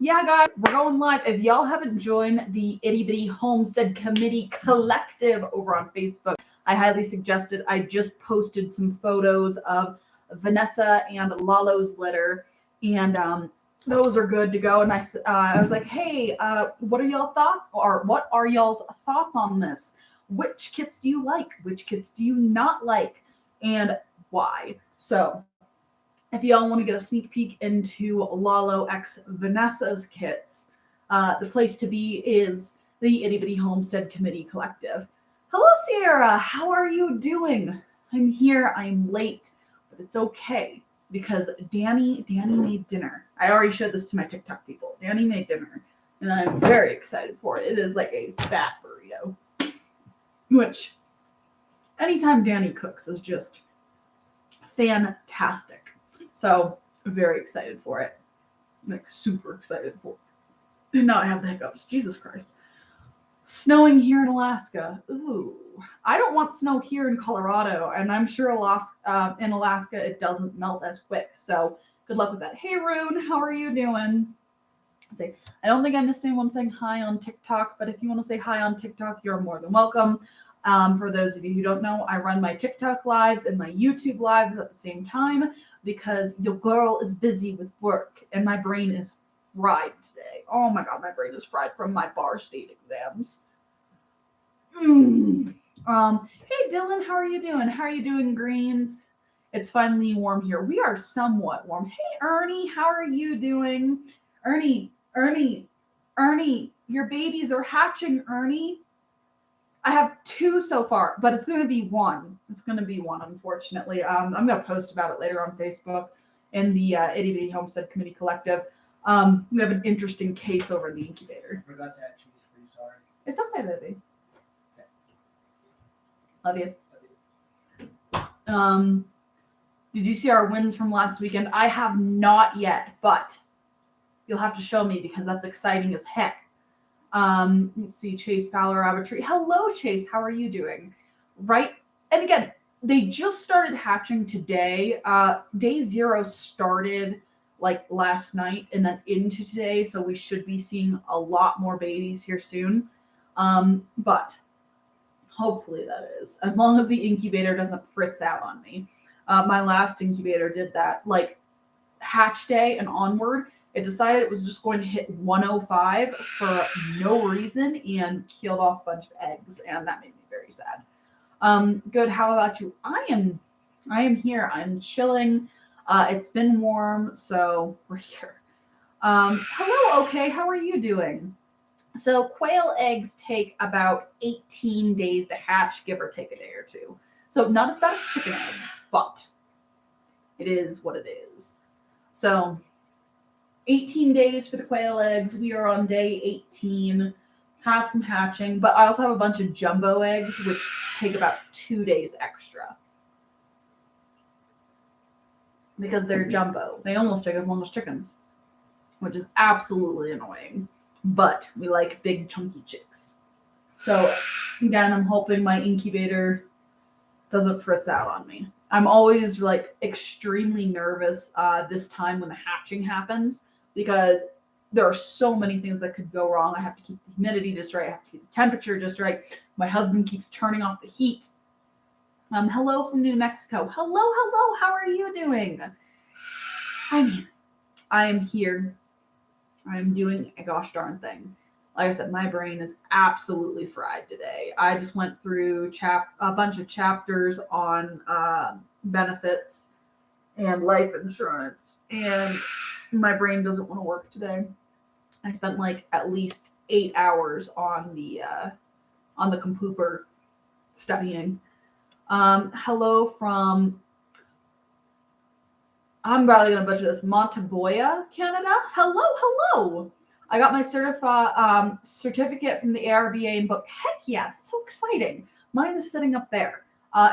Yeah, guys, we're going live. If y'all haven't joined the Itty Bitty Homestead Committee Collective over on Facebook, I highly suggest it. I just posted some photos of Vanessa and Lalo's litter, and those are good to go. And I was like, hey, what are y'all thoughts, or what are y'all's thoughts on this? Which kits do you like? Which kits do you not like? And why? So if y'all want to get a sneak peek into Lalo X Vanessa's kits, the place to be is the Itty Bitty Homestead Committee Collective. Hello, Sierra. How are you doing? I'm here. I'm late, but it's okay because Danny made dinner. I already showed this to my TikTok people. Danny made dinner, and I'm very excited for it. It is like a fat burrito, which anytime Danny cooks is just fantastic. So very excited for it. I'm like super excited for it. And now I have the hiccups. Jesus Christ. Snowing here in Alaska. Ooh. I don't want snow here in Colorado, and I'm sure in Alaska it doesn't melt as quick. So good luck with that. Hey Rune, how are you doing? I don't think I missed anyone saying hi on TikTok, but if you want to say hi on TikTok, you're more than welcome. For those of you who don't know, I run my TikTok lives and my YouTube lives at the same time because your girl is busy with work and my brain is fried today. Oh my god, my brain is fried from my bar state exams. Hey Dylan, how are you doing? How are you doing, Greens? It's finally warm here. We are somewhat warm. Hey Ernie, how are you doing? Ernie, your babies are hatching, Ernie. I have 2 so far, but it's going to be 1. It's going to be 1, unfortunately. I'm going to post about it later on Facebook in the Itty Bitty Homestead Committee Collective. We have an interesting case over in the incubator. I forgot to add cheese for you, sorry. It's okay, baby. Love you. Did you see our wins from last weekend? I have not yet, but you'll have to show me because that's exciting as heck. Let's see, Chase Fowler Rabbitry. Hello, Chase. How are you doing? Right. And again, they just started hatching today. Day 0 started like last night and then into today. So we should be seeing a lot more babies here soon. But hopefully that is, as long as the incubator doesn't fritz out on me. My last incubator did that, like hatch day and onward. It decided it was just going to hit 105 for no reason and killed off a bunch of eggs, and that made me very sad. Good. How about you? I am here. I'm chilling. It's been warm, so we're here. Hello. Okay. How are you doing? So quail eggs take about 18 days to hatch, give or take a day or 2. So not as bad as chicken eggs, but it is what it is. So 18 days for the quail eggs. We are on day 18. Have some hatching, but I also have a bunch of jumbo eggs, which take about 2 days extra. Because they're jumbo. They almost take as long as chickens, which is absolutely annoying. But we like big, chunky chicks. So, again, I'm hoping my incubator doesn't fritz out on me. I'm always like extremely nervous this time when the hatching happens because there are so many things that could go wrong. I have to keep the humidity just right. I have to keep the temperature just right. My husband keeps turning off the heat. Hello from New Mexico. Hello. How are you doing? I am here. I'm doing a gosh darn thing. Like I said, my brain is absolutely fried today. I just went through a bunch of chapters on benefits and life insurance, and my brain doesn't want to work today. I spent like at least 8 hours on the computer studying. Hello from, I'm probably going to butcher this, Monteboya, Canada. Hello. I got my certificate from the ARBA in book. Heck yeah, so exciting. Mine is sitting up there.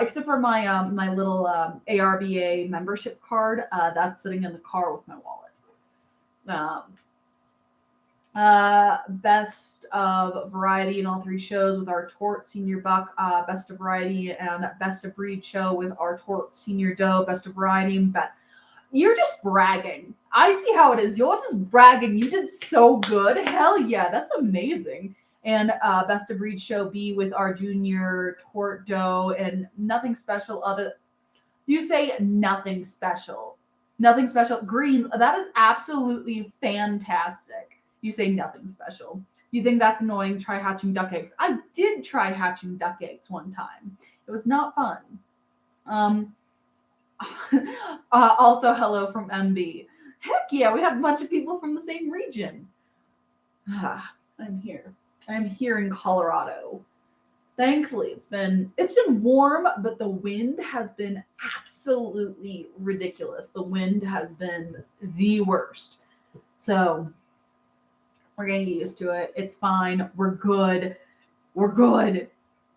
Except for my my little ARBA membership card. That's sitting in the car with my wallet. Best of variety in all 3 shows with our Tort Senior Buck, best of variety and best of breed show with our Tort Senior Doe, best of variety and You're just bragging. I see how it is. You're just bragging. You did so good. Hell yeah, that's amazing. And Best of Breed Show B with our junior Tort Doe and nothing special other. You say nothing special. Nothing special. Green, that is absolutely fantastic. You say nothing special. You think that's annoying? Try hatching duck eggs. I did try hatching duck eggs one time. It was not fun. Also, hello from MB. Heck yeah, we have a bunch of people from the same region. I'm here. I'm here in Colorado. Thankfully, it's been warm, but the wind has been absolutely ridiculous. The wind has been the worst. So we're getting used to it. It's fine. We're good. We're good.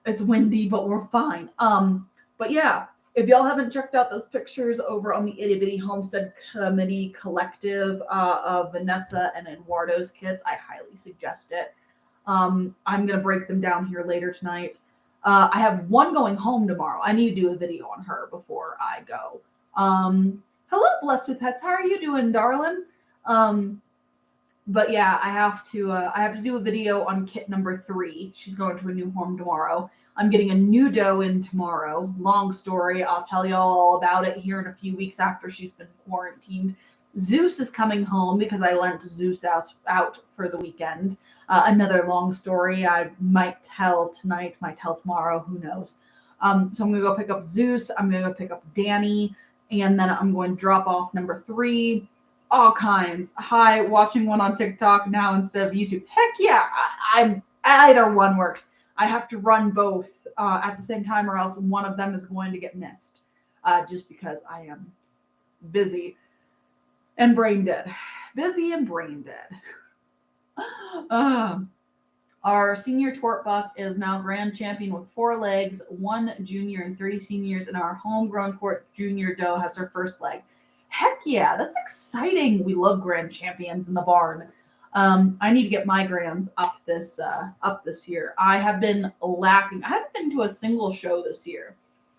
It's windy, but we're fine. But yeah, if y'all haven't checked out those pictures over on the Itty Bitty Homestead Committee Collective of Vanessa and Eduardo's kits, I highly suggest it. I'm going to break them down here later tonight. I have one going home tomorrow. I need to do a video on her before I go. Hello, Blessed with Pets. How are you doing, darling? But yeah, I have to do a video on kit number 3. She's going to a new home tomorrow. I'm getting a new doe in tomorrow. Long story. I'll tell you all about it here in a few weeks after she's been quarantined. Zeus is coming home because I lent Zeus out for the weekend. Another long story. I might tell tonight, might tell tomorrow. Who knows? So I'm going to go pick up Zeus. I'm going to go pick up Danny. And then I'm going to drop off number 3. All kinds. Hi, watching one on TikTok now instead of YouTube. Heck yeah. I'm either one works. I have to run both at the same time or else one of them is going to get missed just because I am busy and brain dead. Busy and brain dead. Our senior Tort Buck is now grand champion with 4 legs, 1 junior and 3 seniors, and our homegrown Tort junior doe has her first leg. Heck yeah, that's exciting. We love grand champions in the barn. I need to get my grands up this year. I have been lacking. I haven't been to a single show this year,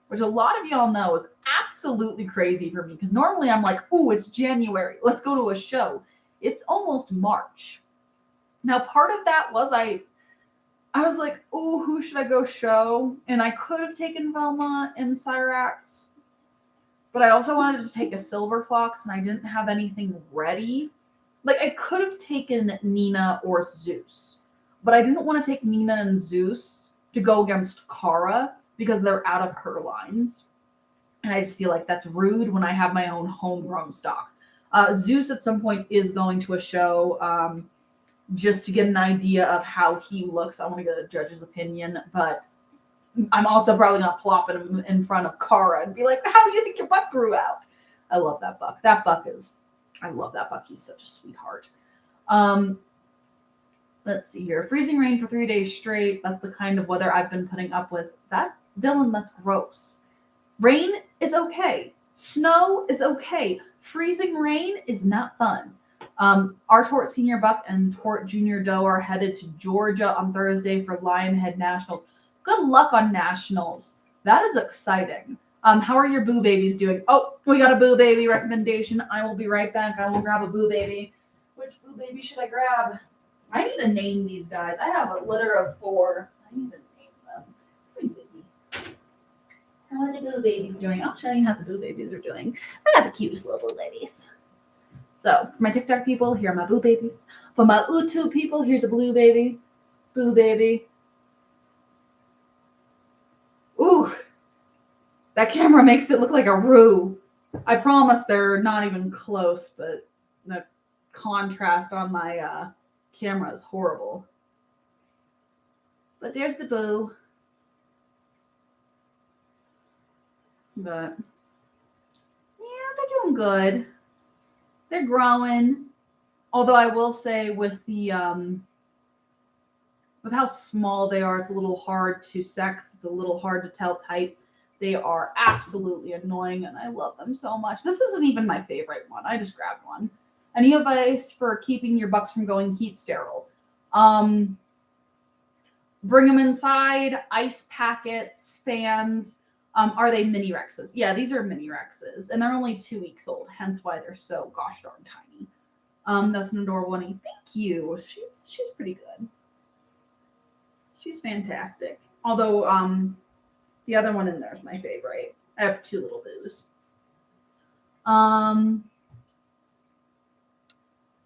which a lot of y'all know is absolutely crazy for me because normally I'm like, oh, it's January. Let's go to a show. It's almost March. Now, part of that was I was like, oh, who should I go show? And I could have taken Velma and Cyrax, but I also wanted to take a Silver Fox and I didn't have anything ready. Like, I could have taken Nina or Zeus, but I didn't want to take Nina and Zeus to go against Kara because they're out of her lines. And I just feel like that's rude when I have my own homegrown stock. Zeus at some point is going to a show just to get an idea of how he looks. I want to get a judge's opinion, but I'm also probably going to plop him in front of Kara and be like, how do you think your buck grew out? I love that buck. I love that buck. He's such a sweetheart. Let's see here. Freezing rain for 3 days straight. That's the kind of weather I've been putting up with. That, Dylan, that's gross. Rain is okay. Snow is okay. Freezing rain is not fun. Our Tort Senior Buck and Tort Junior Doe are headed to Georgia on Thursday for Lionhead Nationals. Good luck on Nationals. That is exciting. How are your boo babies doing? Oh, we got a boo baby recommendation. I will be right back. I will grab a boo baby. Which boo baby should I grab? I need to name these guys. I have a litter of 4. I need to name them. Hey, baby. How are the boo babies doing? I'll show you how the boo babies are doing. I got the cutest little boo babies. So, for my TikTok people, here are my boo babies. For my YouTube people, here's a blue baby. Boo baby. Ooh. That camera makes it look like a roux. I promise they're not even close, but the contrast on my camera is horrible. But there's the boo. But yeah, they're doing good. They're growing. Although I will say with the with how small they are, it's a little hard to sex. It's a little hard to tell type. They are absolutely annoying, and I love them so much. This isn't even my favorite one. I just grabbed one. Any advice for keeping your bucks from going heat sterile? Bring them inside, ice packets, fans. Are they mini Rexes? Yeah, these are mini Rexes, and they're only 2 weeks old, hence why they're so gosh darn tiny. That's an adorable one. Thank you. She's pretty good. She's fantastic. Although the other one in there is my favorite. I have 2 little boos.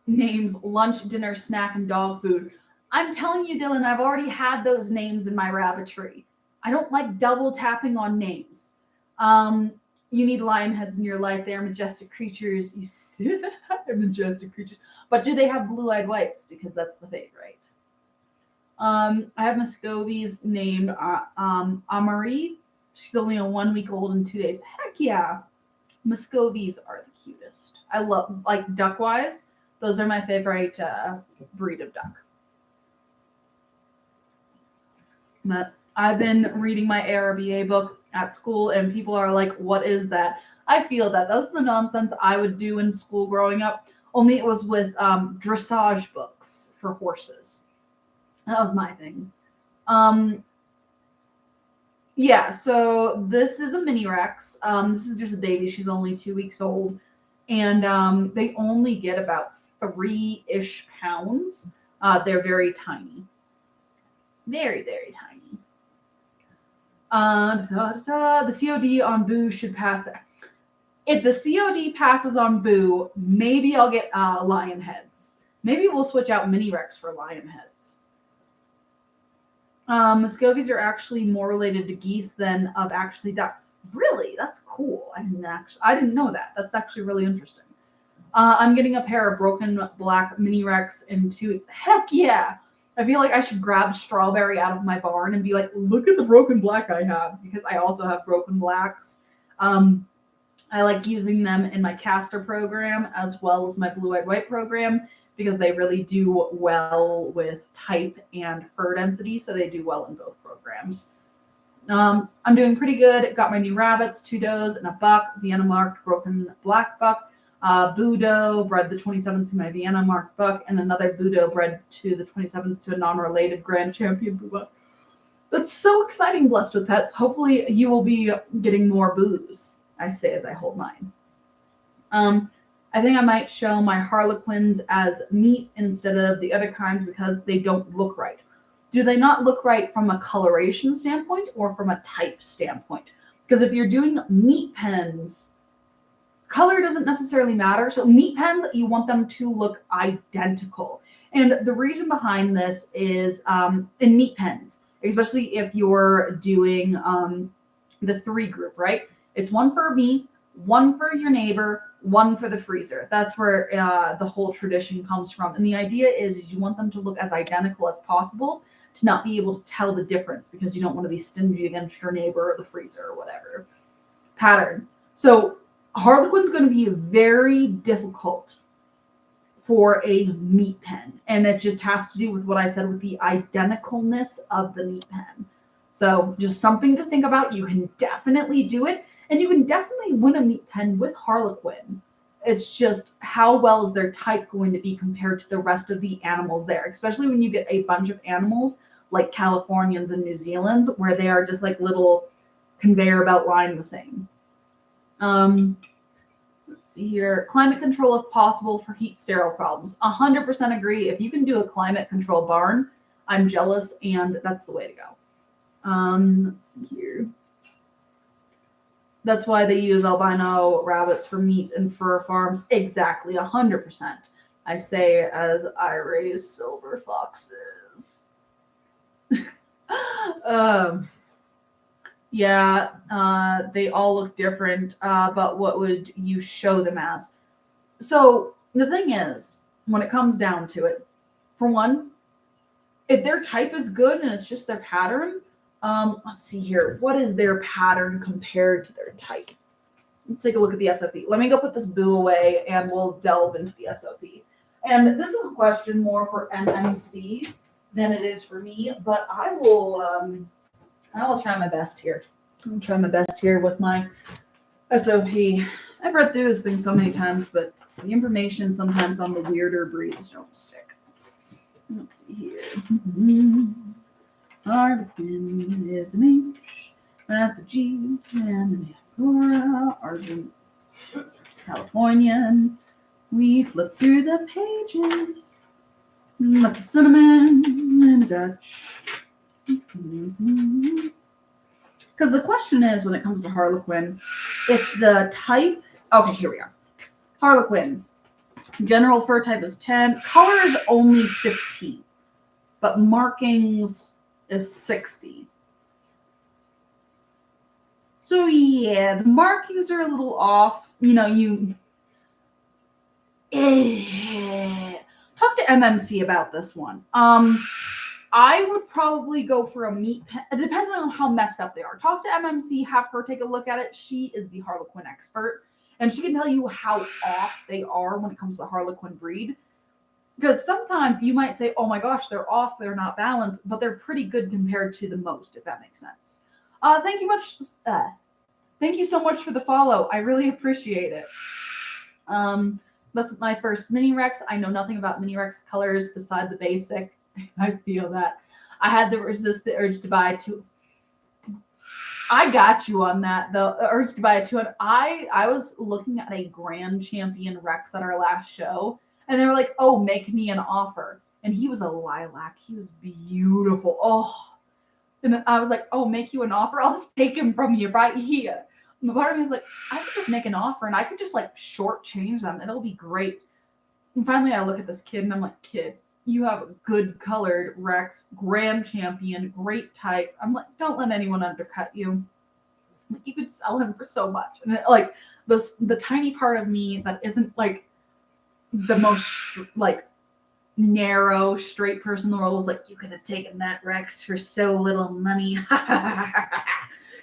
Names: lunch, dinner, snack, and dog food. I'm telling you, Dylan, I've already had those names in my rabbitry. I don't like double tapping on names. You need lion heads in your life. They are majestic creatures. They're majestic creatures. But do they have blue-eyed whites? Because that's the favorite. I have Muscovies named Amari. She's only a 1 week old and 2 days. Heck yeah. Muscovies are the cutest. I love, like, duck-wise, those are my favorite breed of duck. But I've been reading my ARBA book at school, and people are like, what is that? I feel that that's the nonsense I would do in school growing up, only it was with dressage books for horses. That was my thing. Yeah, so this is a mini Rex. This is just a baby. She's only 2 weeks old. And they only get about 3-ish pounds. They're very tiny. Very, very tiny. The COD on Boo should pass. If the COD passes on Boo, maybe I'll get lion heads. Maybe we'll switch out mini Rex for lion heads. Muscovies are actually more related to geese than of actually ducks. Really? That's cool. I didn't know that. That's actually really interesting. I'm getting a pair of broken black mini Rex in 2 weeks. Heck yeah! I feel like I should grab Strawberry out of my barn and be like, look at the broken black I have, because I also have broken blacks. I like using them in my caster program as well as my blue-eyed white program, because they really do well with type and fur density, so they do well in both programs. I'm doing pretty good. Got my new rabbits, 2 does and a buck, Vienna marked broken black buck. Budo bred the 27th to my Vienna marked buck, and another Budo bred to the 27th to a non-related grand champion boo buck. That's so exciting, Blessed with Pets. Hopefully you will be getting more boos, I say as I hold mine. I think I might show my Harlequins as meat instead of the other kinds because they don't look right. Do they not look right from a coloration standpoint or from a type standpoint? Because if you're doing meat pens, color doesn't necessarily matter. So meat pens, you want them to look identical. And the reason behind this is in meat pens, especially if you're doing the 3 group, right? It's 1 for me, 1 for your neighbor, 1 for the freezer. That's where the whole tradition comes from. And the idea is you want them to look as identical as possible to not be able to tell the difference, because you don't want to be stingy against your neighbor or the freezer or whatever. Pattern. So Harlequin's going to be very difficult for a meat pen. And it just has to do with what I said with the identicalness of the meat pen. So just something to think about. You can definitely do it. And you can definitely win a meat pen with Harlequin. It's just how well is their type going to be compared to the rest of the animals there, especially when you get a bunch of animals like Californians and New Zealand's, where they are just like little conveyor belt line the same. Let's see here. Climate control if possible for heat sterile problems. 100% agree. If you can do a climate control barn, I'm jealous, and that's the way to go. Let's see here. That's why they use albino rabbits for meat and fur farms. Exactly, 100%. I say as I raise silver foxes. Yeah, they all look different, but what would you show them as? So the thing is, when it comes down to it, for one, if their type is good and it's just their pattern, let's see here. What is their pattern compared to their type? Let's take a look at the SOP. Let me go put this boo away and we'll delve into the SOP. And this is a question more for NMC than it is for me, but I will try my best here. I'll try my best here with my SOP. I've read through this thing so many times, but the information sometimes on the weirder breeds don't stick. Let's see here. Harlequin is an H. That's a G and Angora, Argent, Californian. We flip through the pages. That's a cinnamon and a Dutch. Because the question is, when it comes to Harlequin, if the type... Okay, here we are. Harlequin. General fur type is 10. Color is only 15. But markings is 60. So yeah, the markings are a little off. You know, talk to MMC about this one. I would probably go for a meat pen. It depends on how messed up they are. Talk to MMC, have her take a look at it. She is the Harlequin expert, and she can tell you how off they are when it comes to Harlequin breed. Because sometimes you might say, oh my gosh, they're off, they're not balanced, but they're pretty good compared to the most, if that makes sense. Thank you so much for the follow. I really appreciate it. That's my first Mini Rex. I know nothing about Mini Rex colors beside the basic. I feel that. I had to resist the urge to buy two. I got you on that, though. The urge to buy a 200. I was looking at a Grand Champion Rex at our last show, and they were like, oh, make me an offer. And he was a lilac. He was beautiful. Oh. And then I was like, oh, make you an offer? I'll just take him from you right here. And part of me was like, I could just make an offer, and I could just, like, shortchange them. It'll be great. And finally, I look at this kid, and I'm like, kid, you have a good colored Rex, Grand Champion, great type. I'm like, don't let anyone undercut you. You could sell him for so much. And it, like the tiny part of me that isn't like the most like narrow, straight person in the world was like, you could have taken that Rex for so little money. Because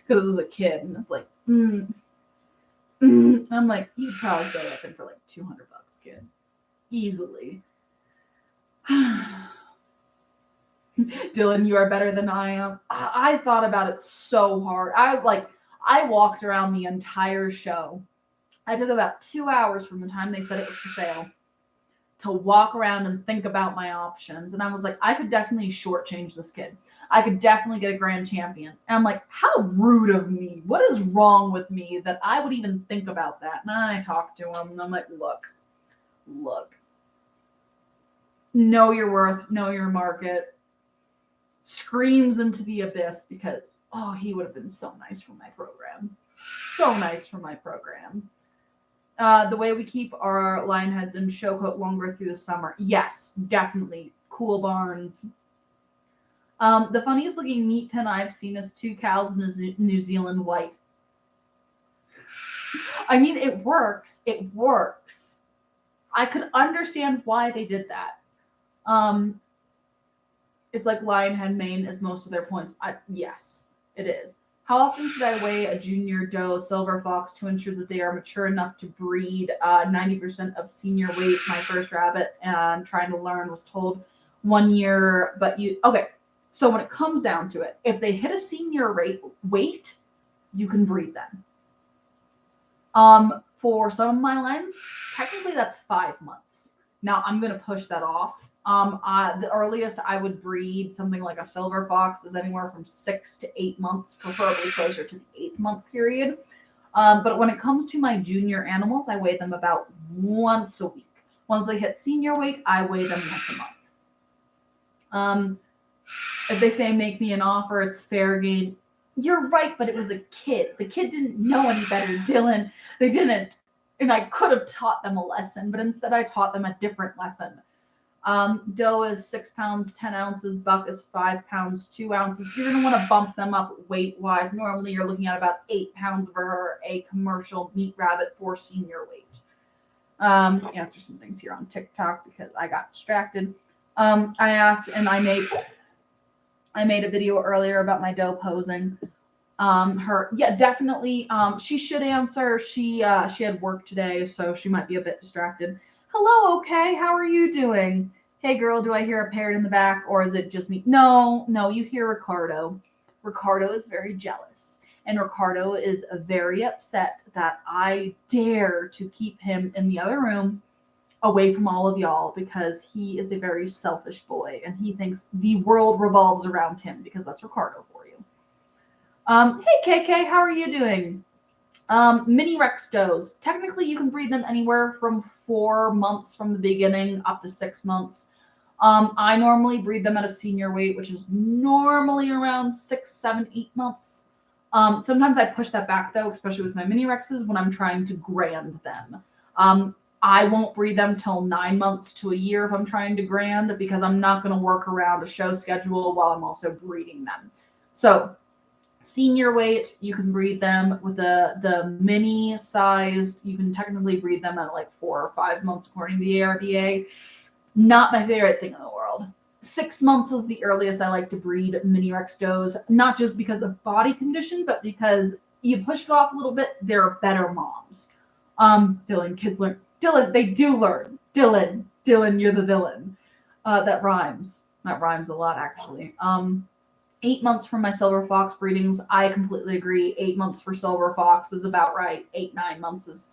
it was a kid. And it's like, I'm like, you could probably sell that thing for like $200, kid. Easily. Dylan, you are better than I am. I thought about it so hard. I walked around the entire show. I took about 2 hours from the time they said it was for sale to walk around and think about my options. And I was like, I could definitely shortchange this kid. I could definitely get a Grand Champion. And I'm like, how rude of me. What is wrong with me that I would even think about that? And I talked to him and I'm like, look. Know your worth, know your market. Screams into the abyss because, oh, he would have been so nice for my program. So nice for my program. The way we keep our lion heads in show coat longer through the summer. Yes, definitely. Cool barns. The funniest looking meat pen I've seen is 2 cows in a New Zealand white. I mean, it works. It works. I could understand why they did that. It's like Lionhead Mane is most of their points. Yes, it is. How often should I weigh a junior doe silver fox to ensure that they are mature enough to breed 90% of senior weight? My first rabbit and trying to learn was told 1 year, but okay. So when it comes down to it, if they hit a senior weight, you can breed them. For some of my lens, technically that's 5 months. Now I'm going to push that off. The earliest I would breed something like a silver fox is anywhere from 6 to 8 months, preferably closer to the 8th month period. But when it comes to my junior animals, I weigh them about once a week. Once they hit senior weight, I weigh them once a month. If they say make me an offer, it's fair game. You're right, but it was a kid. The kid didn't know any better, Dylan. They didn't. And I could have taught them a lesson, but instead I taught them a different lesson. Doe is 6 pounds, 10 ounces. Buck is 5 pounds, 2 ounces. You're going to want to bump them up weight-wise. Normally, you're looking at about 8 pounds for a commercial meat rabbit for senior weight. Answer some things here on TikTok because I got distracted. I asked, and I made a video earlier about my doe posing. Definitely. She should answer. She had work today, so she might be a bit distracted. Hello, okay. How are you doing? Hey, girl, do I hear a parrot in the back, or is it just me? No, you hear Ricardo. Ricardo is very jealous, and Ricardo is very upset that I dare to keep him in the other room away from all of y'all because he is a very selfish boy, and he thinks the world revolves around him because that's Ricardo for you. Hey KK, how are you doing? Mini Rex does. Technically, you can breed them anywhere from 4 months from the beginning up to 6 months. I normally breed them at a senior weight, which is normally around 6, 7, 8 months. Sometimes I push that back though, especially with my mini Rexes when I'm trying to grand them. I won't breed them till 9 months to a year if I'm trying to grand because I'm not going to work around a show schedule while I'm also breeding them. So senior weight, you can breed them with the mini sized. You can technically breed them at like 4 or 5 months according to the ARDA. Not my favorite thing in the world. 6 months is the earliest I like to breed mini Rex does, not just because of body condition, but because you push it off a little bit, they're better moms. Dylan, kids learn. Dylan, they do learn. Dylan, you're the villain. That rhymes. That rhymes a lot, actually. 8 months for my silver fox breedings. I completely agree. 8 months for silver fox is about right. 8, 9 months is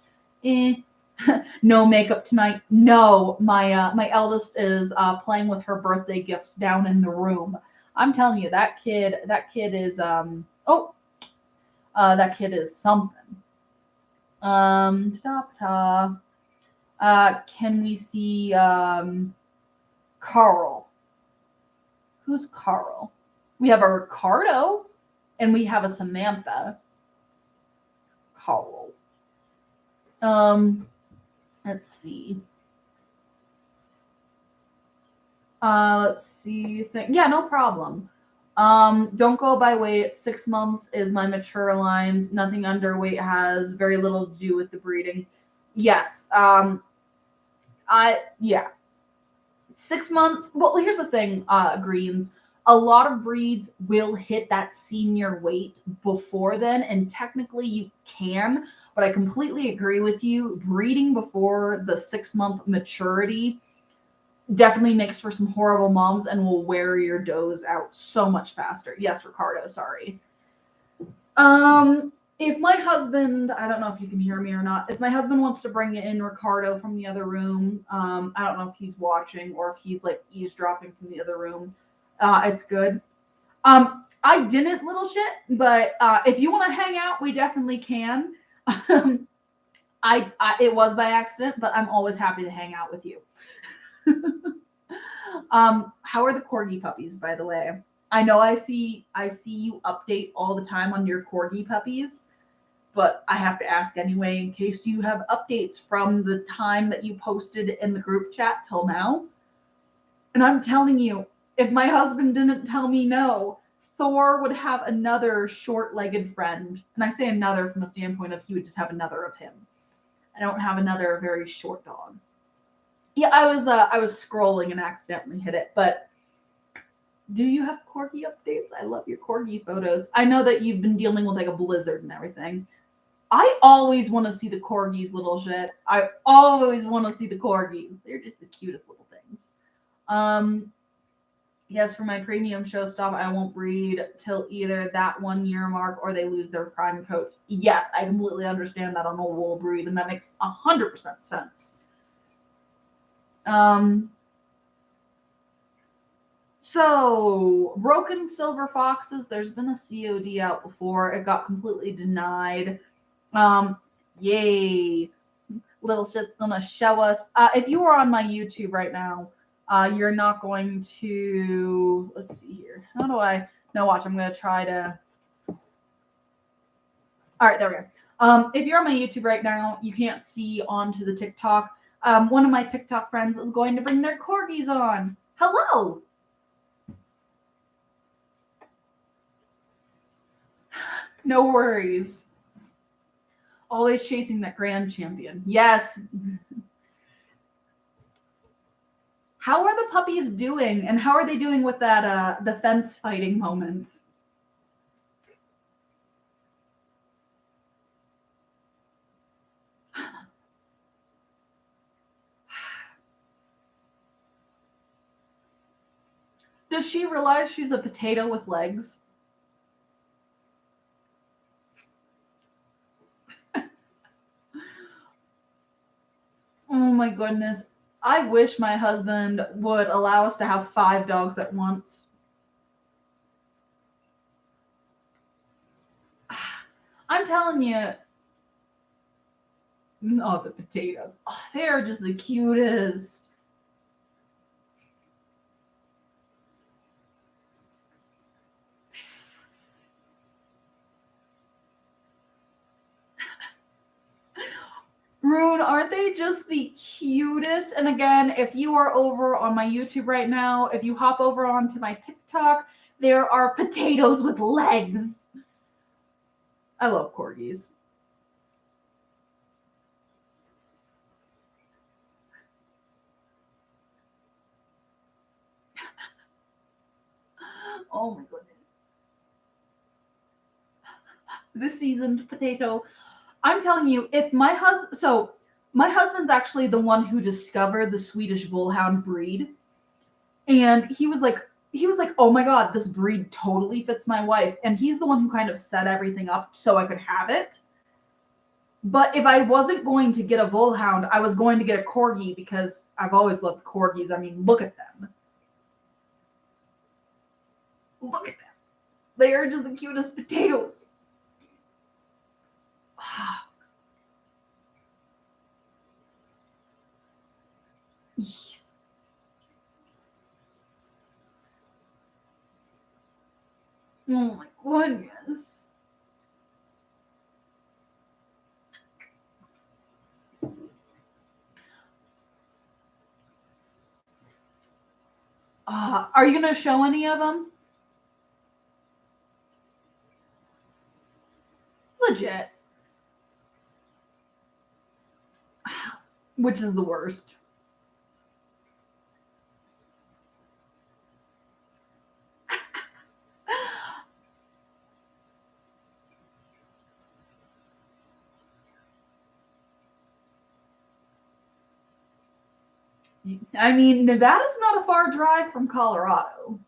no makeup tonight. No, my eldest is playing with her birthday gifts down in the room. I'm telling you, that kid is that kid is something. Can we see Carl? Who's Carl? We have a Ricardo and we have a Samantha. Carl. Let's see. Yeah, no problem. Don't go by weight. 6 months is my mature lines. Nothing underweight has very little to do with the breeding. Yes. 6 months. Well, here's the thing, Greens. A lot of breeds will hit that senior weight before then, and technically you can, but I completely agree with you. Breeding before the 6 month maturity definitely makes for some horrible moms and will wear your does out so much faster. Yes, Ricardo, sorry. If my husband, I don't know if you can hear me or not, if my husband wants to bring in Ricardo from the other room, I don't know if he's watching or if he's like eavesdropping from the other room. It's good. I didn't, little shit, but if you want to hang out, we definitely can. It was by accident, but I'm always happy to hang out with you. How are the corgi puppies, by the way? I know I see you update all the time on your corgi puppies, but I have to ask anyway in case you have updates from the time that you posted in the group chat till now. And I'm telling you, if my husband didn't tell me no, Thor would have another short-legged friend. And I say another from the standpoint of he would just have another of him. I don't have another very short dog. Yeah, I was scrolling and accidentally hit it, but do you have corgi updates? I love your corgi photos. I know that you've been dealing with like a blizzard and everything. I always want to see the corgis, little shit. I always want to see the corgis. They're just the cutest little things. Yes, for my premium show stuff, I won't breed till either that 1 year mark or they lose their prime coats. Yes, I completely understand that on a wool breed, and that makes 100% sense. So, Broken Silver Foxes, there's been a COD out before. It got completely denied. Yay. Little shit's gonna show us. If you are on my YouTube right now, you're not going to, let's see here. How do I, no, watch, I'm gonna try to, all right, there we go. If you're on my YouTube right now, you can't see onto the TikTok. One of my TikTok friends is going to bring their corgis on. Hello. No worries. Always chasing that grand champion. Yes. How are the puppies doing? And how are they doing with that the fence fighting moment? Does she realize she's a potato with legs? Oh my goodness. I wish my husband would allow us to have 5 dogs at once. I'm telling you, oh, the potatoes. Oh, they're just the cutest. Rune, aren't they just the cutest? And again, if you are over on my YouTube right now, if you hop over onto my TikTok, there are potatoes with legs. I love corgis. Oh my goodness. The seasoned potato. I'm telling you, if my husband, so my husband's actually the one who discovered the Swedish Bullhound breed, and he was like, oh my god, this breed totally fits my wife, and he's the one who kind of set everything up so I could have it. But if I wasn't going to get a Bullhound, I was going to get a Corgi because I've always loved Corgis. I mean, look at them. Look at them. They are just the cutest potatoes. Yes. Oh my goodness. Are you going to show any of them? Legit. Which is the worst? I mean, Nevada's not a far drive from Colorado.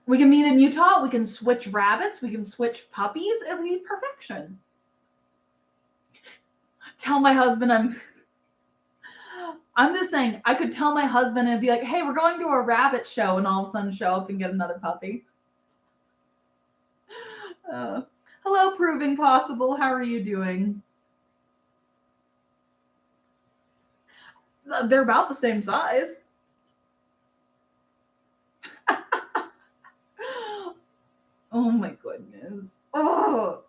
We can meet in Utah. We can switch rabbits. We can switch puppies. It'll be perfection. Tell my husband I'm just saying, I could tell my husband and be like, hey, we're going to a rabbit show, and all of a sudden show up and get another puppy. Hello, Proving Possible. How are you doing? They're about the same size. Oh my goodness. Oh,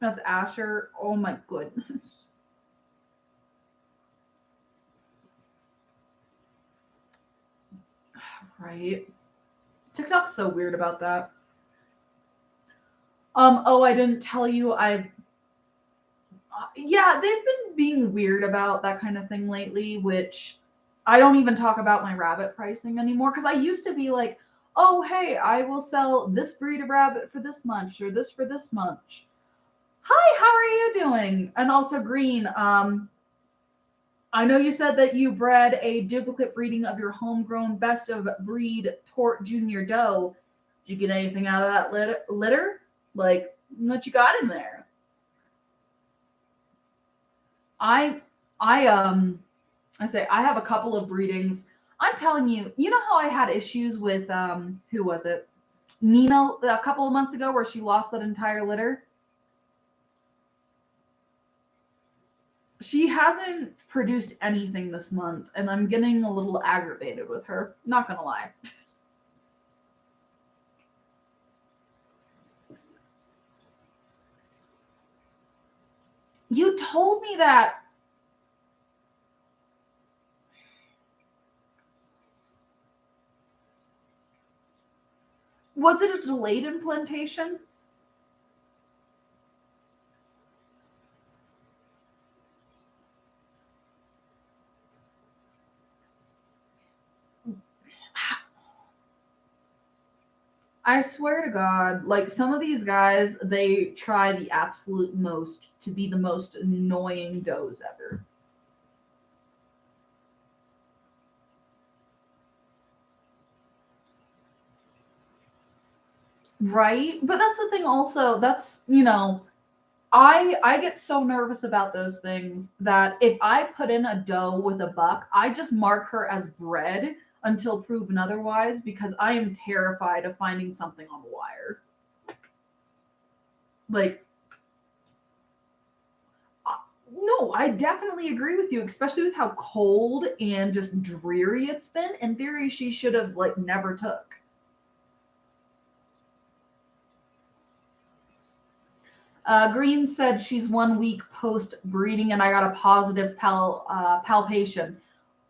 that's Asher. Oh my goodness. Right. TikTok's so weird about that. Oh, I didn't tell you yeah, they've been being weird about that kind of thing lately, which I don't even talk about my rabbit pricing anymore because I used to be like, oh, hey, I will sell this breed of rabbit for this much or this for this much. Hi, how are you doing? And also, Green, I know you said that you bred a duplicate breeding of your homegrown best of breed Tort Junior doe. Did you get anything out of that litter? Like, what you got in there? I I say I have a couple of breedings. I'm telling you, you know how I had issues with who was it? Nina a couple of months ago where she lost that entire litter. She hasn't produced anything this month, and I'm getting a little aggravated with her. Not gonna lie. You told me that. Was it a delayed implantation? I swear to God, like some of these guys, they try the absolute most to be the most annoying does ever. Right? But that's the thing also, that's, I get so nervous about those things that if I put in a doe with a buck, I just mark her as bred until proven otherwise, because I am terrified of finding something on the wire. Like, no, I definitely agree with you, especially with how cold and just dreary it's been. In theory, she should have like never took. Green said she's 1 week post breeding and I got a positive palpation.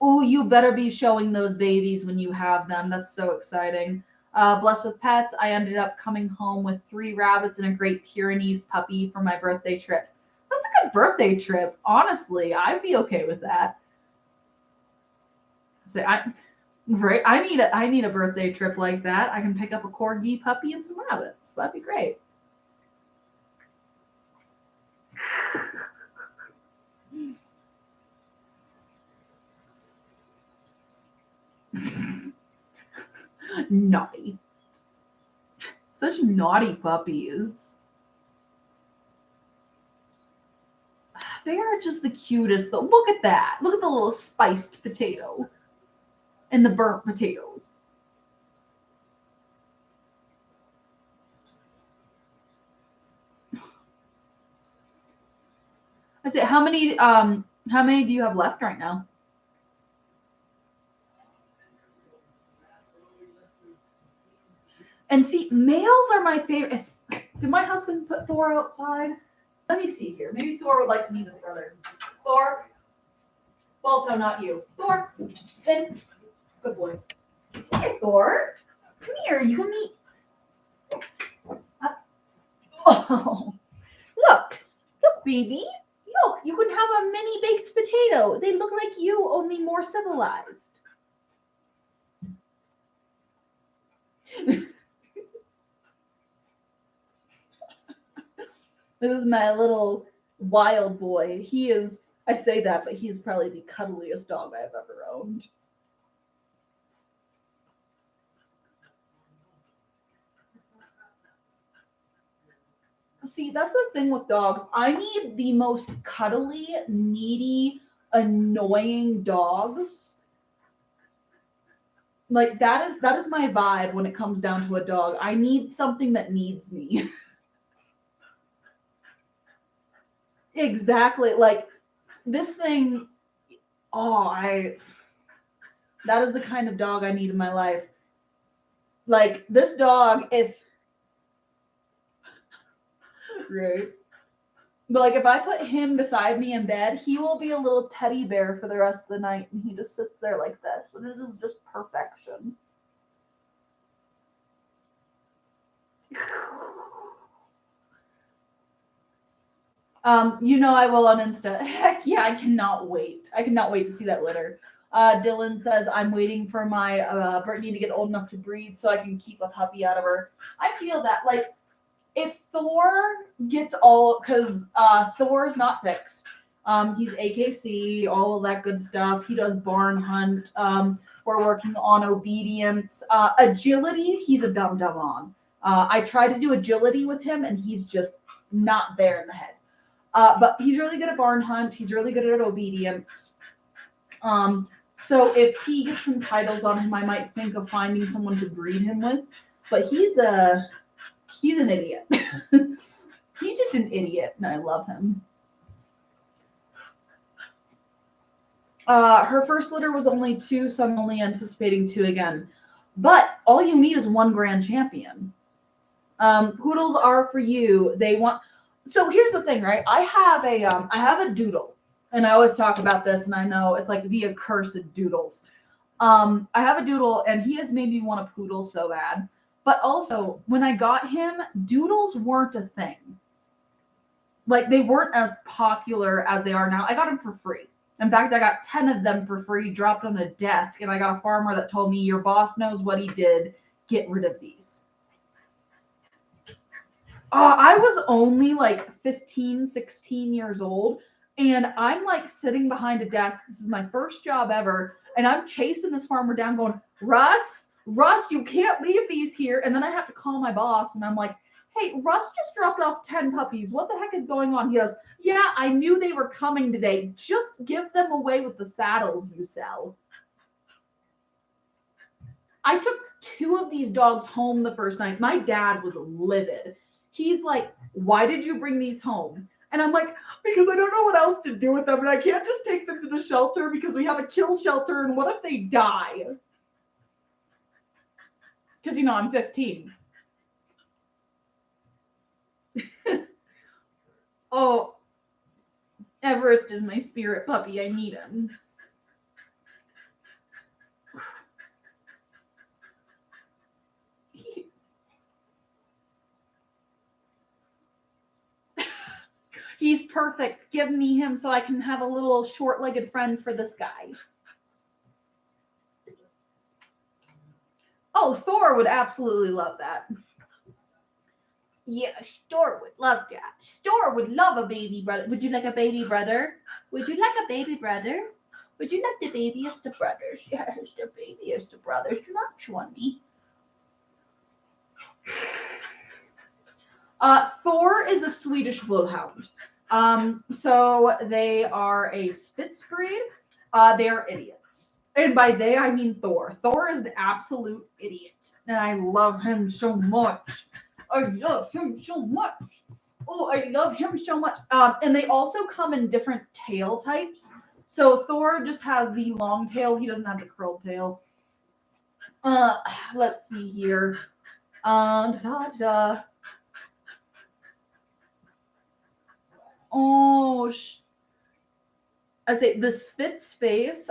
Oh, you better be showing those babies when you have them. That's so exciting. Blessed with pets, I ended up coming home with 3 rabbits and a Great Pyrenees puppy for my birthday trip. That's a good birthday trip. Honestly, I'd be okay with that. So I need a birthday trip like that. I can pick up a corgi puppy and some rabbits. That'd be great. Naughty. Such naughty puppies. They are just the cutest though. Look at that. Look at the little spiced potato and the burnt potatoes. I said, how many do you have left right now? And see, males are my favorite. Did my husband put Thor outside? Let me see here. Maybe Thor would like to meet his brother. Thor. Balto, not you. Thor. Then. Good boy. Hey, Thor. Come here. You can meet. Oh. Look. Look, baby. Look, you can have a mini baked potato. They look like you, only more civilized. This is my little wild boy. He is, I say that, but he's probably the cuddliest dog I've ever owned. See, that's the thing with dogs. I need the most cuddly, needy, annoying dogs. Like that is my vibe when it comes down to a dog. I need something that needs me. Exactly. Like this thing, that is the kind of dog I need in my life. Like this dog, right. But like if I put him beside me in bed, he will be a little teddy bear for the rest of the night and he just sits there like this. And it is just perfection. I will on Insta. Heck yeah, I cannot wait. I cannot wait to see that litter. Dylan says, I'm waiting for my Brittany to get old enough to breed so I can keep a puppy out of her. I feel that, like, if Thor gets all, because Thor's not fixed. He's AKC, all of that good stuff. He does barn hunt. We're working on obedience. Agility, he's a dum-dum on. I tried to do agility with him, and he's just not there in the head. But he's really good at barn hunt. He's really good at obedience. So if he gets some titles on him, I might think of finding someone to breed him with. But he's an idiot. He's just an idiot, and I love him. Her first litter was only 2, so I'm only anticipating 2 again. But all you need is 1 grand champion. Poodles are for you. So here's the thing, right? I have a doodle, and I always talk about this, and I know it's like the accursed doodles. I have a doodle, and he has made me want a poodle so bad. But also, when I got him, doodles weren't a thing. Like, they weren't as popular as they are now. I got them for free. In fact, I got 10 of them for free, dropped on a desk, and I got a farmer that told me, your boss knows what he did. Get rid of these. I was only like 15, 16 years old, and I'm like sitting behind a desk. This is my first job ever, and I'm chasing this farmer down going, Russ, you can't leave these here. And then I have to call my boss, and I'm like, hey, Russ just dropped off 10 puppies. What the heck is going on? He goes, yeah, I knew they were coming today. Just give them away with the saddles you sell. I took 2 of these dogs home the first night. My dad was livid. He's like, "Why did you bring these home?" And I'm like, "Because I don't know what else to do with them, and I can't just take them to the shelter because we have a kill shelter, and what if they die?" Because, I'm 15. Oh, Everest is my spirit puppy. I need him. He's perfect. Give me him so I can have a little short-legged friend for this guy. Oh, Thor would absolutely love that. Yeah, Thor would love that. Thor would love a baby brother. Would you like a baby brother? Would you like a baby brother? Would you like the babyest of brothers? Yes, the babyest of brothers. Do not Schwundy. Thor is a Swedish bullhound. So they are a Spitz breed. They are idiots. And by they, I mean Thor. Thor is the absolute idiot. And I love him so much. I love him so much. Oh, I love him so much. And they also come in different tail types. So Thor just has the long tail. He doesn't have the curled tail. Let's see here. Oh, I say the Spitz face.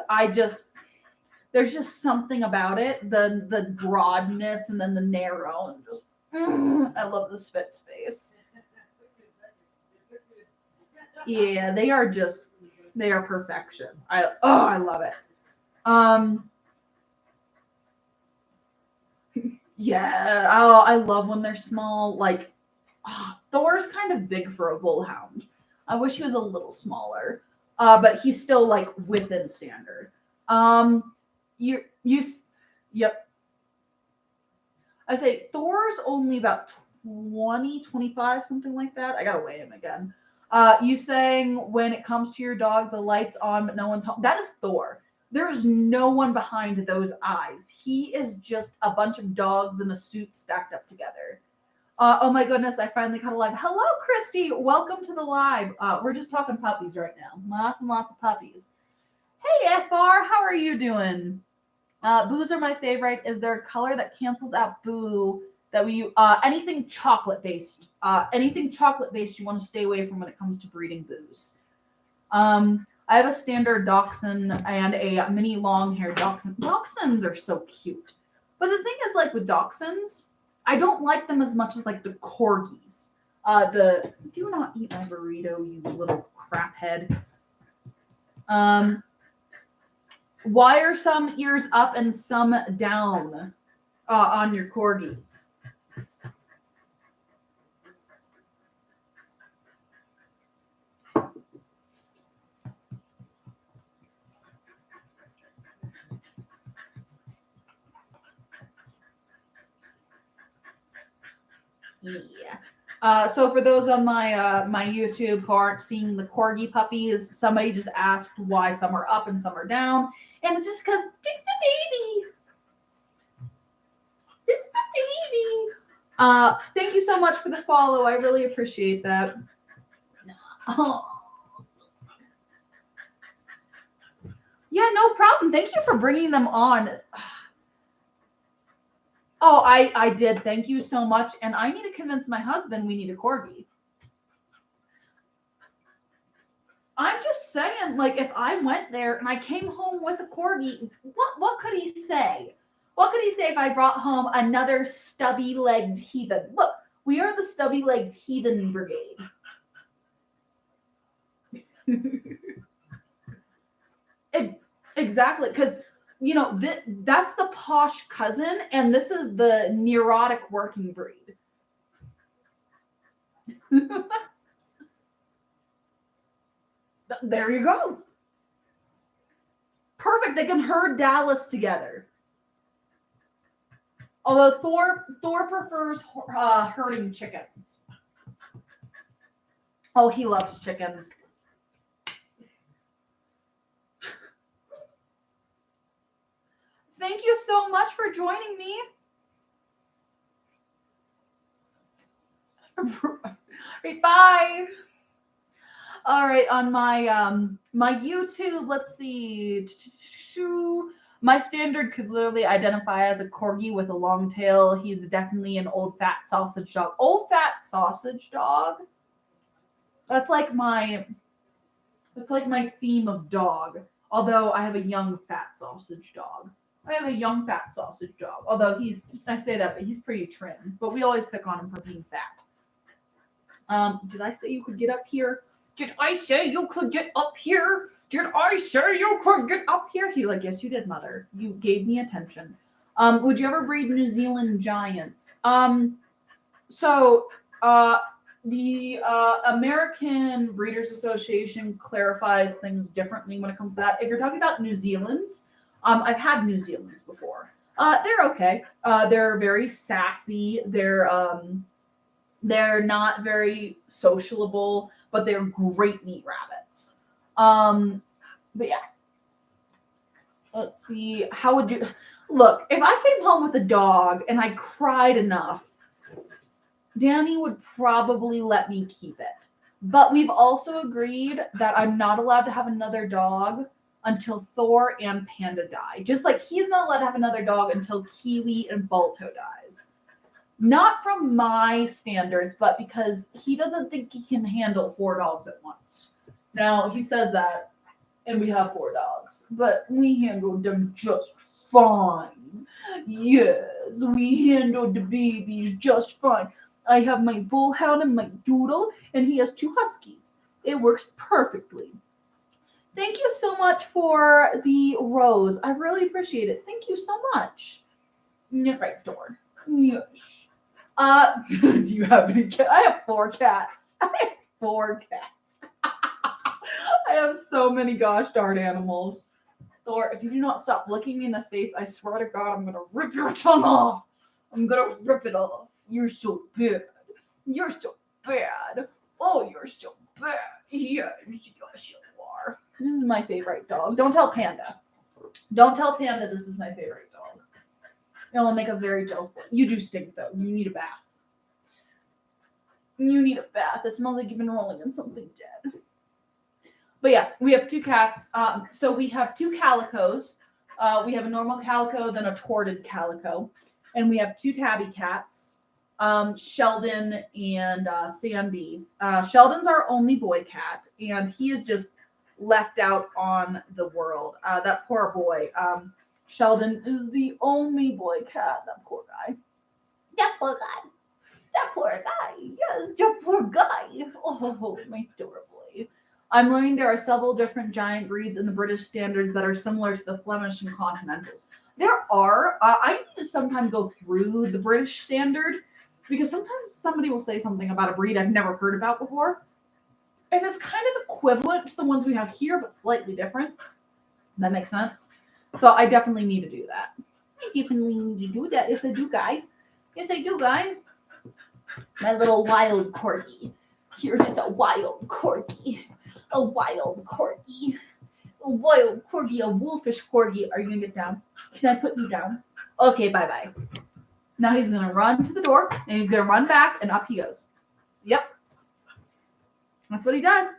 There's just something about it. The broadness and then the narrow and just. I love the Spitz face. Yeah, they are perfection. I love it. Yeah. Oh, I love when they're small. Like, Thor's kind of big for a bullhound. I wish he was a little smaller. But he's still like within standard. Yep. I say Thor's only about 20, 25, something like that. I gotta weigh him again. You saying when it comes to your dog, the light's on, but no one's home. That is Thor. There is no one behind those eyes. He is just a bunch of dogs in a suit stacked up together. Oh my goodness, I finally caught a live. Hello, Christy. Welcome to the live. We're just talking puppies right now. Lots and lots of puppies. Hey, FR, how are you doing? Boos are my favorite. Is there a color that cancels out boo that we anything chocolate based? Anything chocolate based you want to stay away from when it comes to breeding boos. I have a standard dachshund and a mini long-haired dachshund. Dachshunds are so cute. But the thing is, like with dachshunds, I don't like them as much as like the corgis. Do not eat my burrito, you little crap head. Why are some ears up and some down on your corgis? Yeah. So for those on my YouTube who aren't seeing the corgi puppies, somebody just asked why some are up and some are down, and it's just because it's a baby. It's the baby. Thank you so much for the follow. I really appreciate that. Oh. Yeah, no problem. Thank you for bringing them on. Oh, I did. Thank you so much. And I need to convince my husband we need a corgi. I'm just saying, like, if I went there and I came home with a corgi, what could he say? What could he say if I brought home another stubby-legged heathen? Look, we are the stubby-legged heathen brigade. Exactly, because that's the posh cousin, and this is the neurotic working breed. There you go. Perfect. They can herd Dallas together. Although Thor prefers herding chickens. Oh, he loves chickens. Thank you so much for joining me. Right, bye. All right, on my my YouTube, let's see. My standard could literally identify as a corgi with a long tail. He's definitely an old fat sausage dog. Old fat sausage dog. That's like my theme of dog. Although I have a young fat sausage dog. I have a young fat sausage dog. Although I say that, but he's pretty trim. But we always pick on him for being fat. Did I say you could get up here? Did I say you could get up here? Did I say you could get up here? He like, yes, you did, mother. You gave me attention. Would you ever breed New Zealand giants? The American Breeders Association clarifies things differently when it comes to that. If you're talking about New Zealand's, I've had New Zealand's before. They're okay. They're very sassy. They're not very sociable, but they're great meat rabbits. But yeah. Let's see. How would you look? If I came home with a dog and I cried enough, Danny would probably let me keep it. But we've also agreed that I'm not allowed to have another dog until Thor and Panda die. Just like he's not allowed to have another dog until Kiwi and Balto dies. Not from my standards, but because he doesn't think he can handle 4 dogs at once. Now, he says that, and we have 4 dogs, but we handled them just fine. Yes, we handled the babies just fine. I have my bullhound and my doodle, and he has 2 huskies. It works perfectly. Thank you so much for the rose. I really appreciate it. Thank you so much. Right door. Yes. Do you have any cats? I have 4 cats. I have 4 cats. I have so many gosh darn animals. Thor, if you do not stop looking me in the face, I swear to God, I'm going to rip your tongue off. I'm going to rip it off. You're so bad. You're so bad. Oh, you're so bad. Yes, yes, you are. This is my favorite dog. Don't tell Panda. Don't tell Panda this is my favorite dog. It'll make a very jealous boy. You do stink, though. You need a bath. You need a bath. It smells like you've been rolling in something dead. But yeah, we have 2 cats. So we have 2 calicos. We have a normal calico, then a torted calico. And we have 2 tabby cats. Sheldon and Sandy. Sheldon's our only boy cat, and he is just left out on the world. That poor boy. Sheldon is the only boy cat. That poor guy. That poor guy. That poor guy. Yes, that poor guy. Oh, my adorable boy. I'm learning there are several different giant breeds in the British standards that are similar to the Flemish and Continentals. There are. I need to sometime go through the British standard because sometimes somebody will say something about a breed I've never heard about before. And it's kind of equivalent to the ones we have here, but slightly different. That makes sense. So I definitely need to do that. I definitely need to do that. Yes, I do, guy. Yes, I do, guy. My little wild corgi. You're just a wild corgi. A wild corgi. A wild corgi. A wolfish corgi. Are you going to get down? Can I put you down? Okay, bye-bye. Now he's going to run to the door, and he's going to run back, and up he goes. Yep. That's what he does.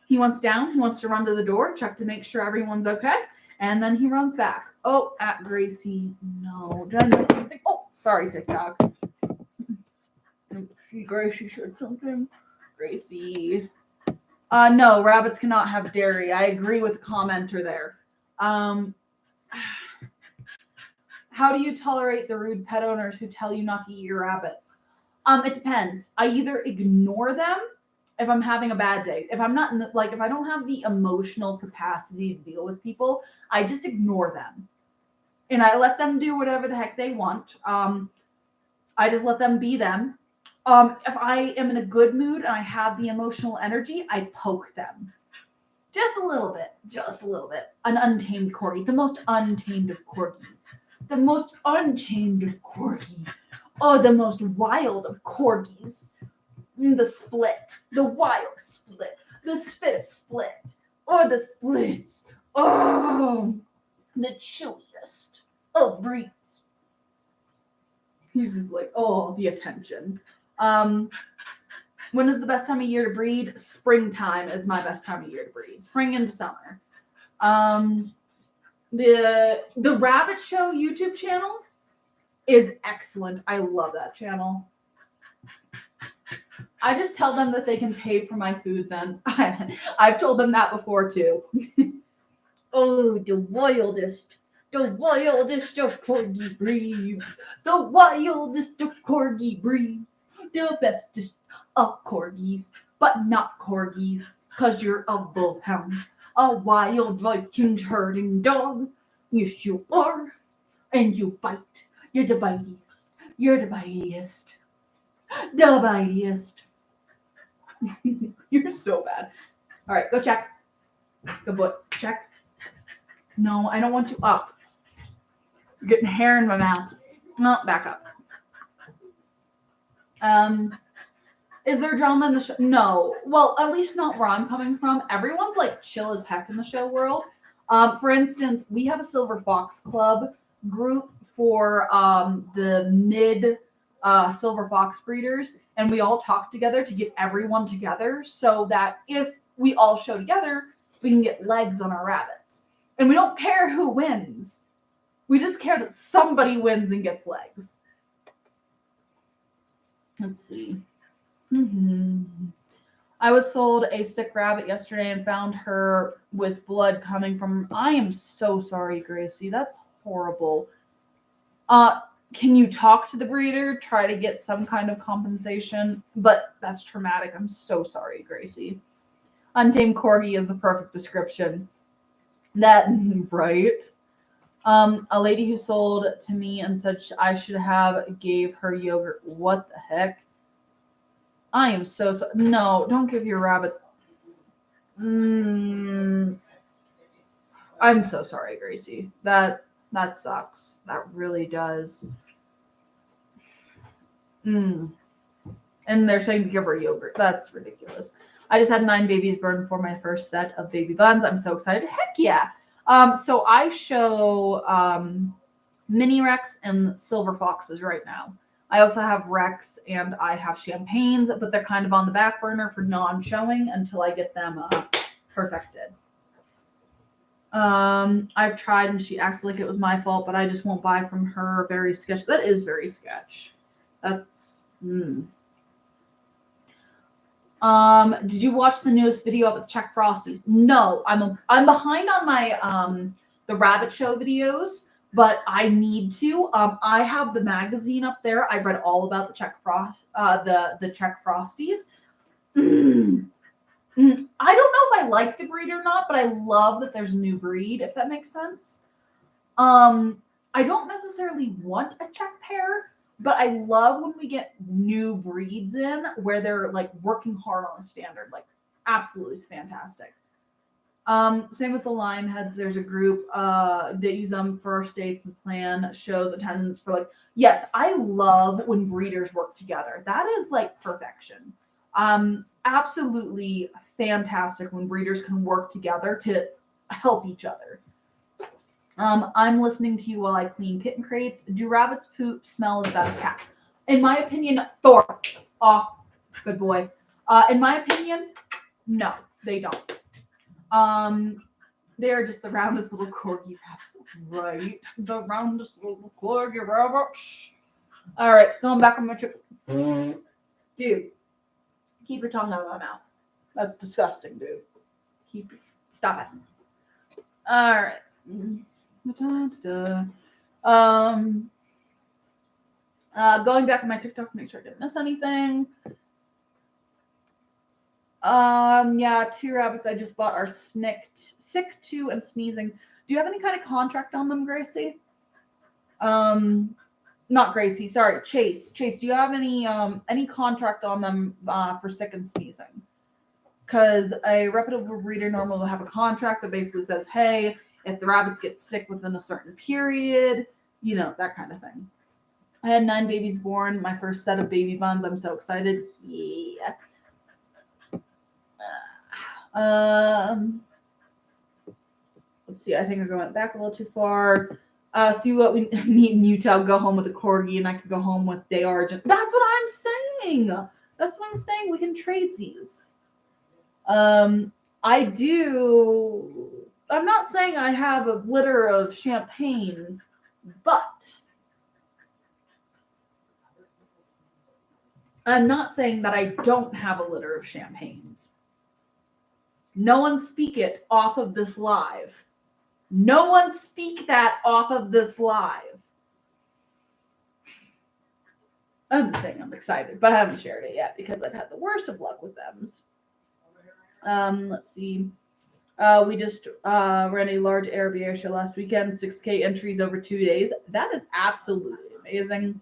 He wants down. He wants to run to the door, check to make sure everyone's okay, and then he runs back. Oh, at Gracie. No. Did I miss something? Oh, sorry, TikTok. Gracie said something. Gracie. No, rabbits cannot have dairy. I agree with the commenter there. How do you tolerate the rude pet owners who tell you not to eat your rabbits? It depends. I either ignore them if I'm having a bad day. If I'm not if I don't have the emotional capacity to deal with people, I just ignore them. And I let them do whatever the heck they want. I just let them be them. If I am in a good mood and I have the emotional energy, I poke them. Just a little bit. Just a little bit. An untamed corgi. The most untamed of corgi. The most untamed of corgi. Oh, the most wild of corgis. The split. The wild split. The spit split. Oh, the splits. Oh, the chewiest. Oh, breeds. He's just like, oh, the attention. When is the best time of year to breed? Springtime is my best time of year to breed. Spring into summer. The Rabbit Show YouTube channel is excellent. I love that channel. I just tell them that they can pay for my food then. I've told them that before too. Oh, the wildest of corgi breeds. The wildest of corgi breeds. The bestest of corgis, but not corgis, 'cause you're a bullhound. A wild Viking herding dog. Yes, you are. And you bite. You're the bitiest. You're the bitiest. The bitiest. You're so bad. All right, go check. Good boy. Check. No, I don't want you up. You're getting hair in my mouth. No, back up. Is there drama in the show? No. Well, at least not where I'm coming from. Everyone's like chill as heck in the show world. For instance, we have a Silver Fox Club group for the mid Silver Fox breeders, and we all talk together to get everyone together so that if we all show together, we can get legs on our rabbits. And we don't care who wins. We just care that somebody wins and gets legs. Let's see. I was sold a sick rabbit yesterday and found her with blood coming from. I am so sorry, Gracie. That's horrible. Can you talk to the breeder? Try to get some kind of compensation, but that's traumatic. I'm so sorry, Gracie. Untamed corgi is the perfect description. That right? A lady who sold to me and said I should have gave her yogurt. What the heck? I am so sorry. No, don't give your rabbits. I'm so sorry, Gracie. That sucks. That really does. And they're saying to give her yogurt. That's ridiculous. I just had 9 babies born for my first set of baby buns. I'm so excited. Heck yeah. So I show mini Rex and silver foxes right now. I also have Rex and I have champagnes, but they're kind of on the back burner for non-showing until I get them perfected. I've tried and she acted like it was my fault, but I just won't buy from her. Very sketch. That is very sketch. That's. Did you watch the newest video of the Czech Frosties? No, I'm behind on my the Rabbit Show videos, but I need to. I have the magazine up there. I read all about the Czech Frosties. I don't know if I like the breed or not, but I love that there's a new breed, if that makes sense. I don't necessarily want a Czech pair, but I love when we get new breeds in where they're like working hard on a standard. Like, absolutely fantastic. Same with the lion heads. There's a group that use them for states and plan shows attendance for like. Yes, I love when breeders work together. That is like perfection. Absolutely fantastic when breeders can work together to help each other. I'm listening to you while I clean kitten crates. Do rabbits poop smell as bad as cats? In my opinion, Thor. Oh, good boy. In my opinion, no, they don't. They're just the roundest little corgi rabbits. Right. The roundest little corgi rabbit. All right, going back on my trip. Dude, keep your tongue out of my mouth. That's disgusting, dude. Stop it. All right. Going back on my TikTok to make sure I didn't miss anything. Yeah, 2 rabbits I just bought are sick too and sneezing. Do you have any kind of contract on them, Gracie? Not Gracie, sorry, Chase. Chase, do you have any contract on them for sick and sneezing? Because a reputable breeder normally will have a contract that basically says, hey, if the rabbits get sick within a certain period, you know, that kind of thing. I had 9 babies born, my first set of baby buns. I'm so excited. Yeah. Let's see. I think I went back a little too far. See what we need in Utah. Go home with a corgi, and I could go home with Deargent. That's what I'm saying. That's what I'm saying. We can trade these. I do. I'm not saying I have a litter of champagnes, but I'm not saying that I don't have a litter of champagnes. No one speak it off of this live. No one speak that off of this live. I'm just saying I'm excited, but I haven't shared it yet because I've had the worst of luck with them. Let's see. We just ran a large Airbnb show last weekend, 6K entries over 2 days. That is absolutely amazing.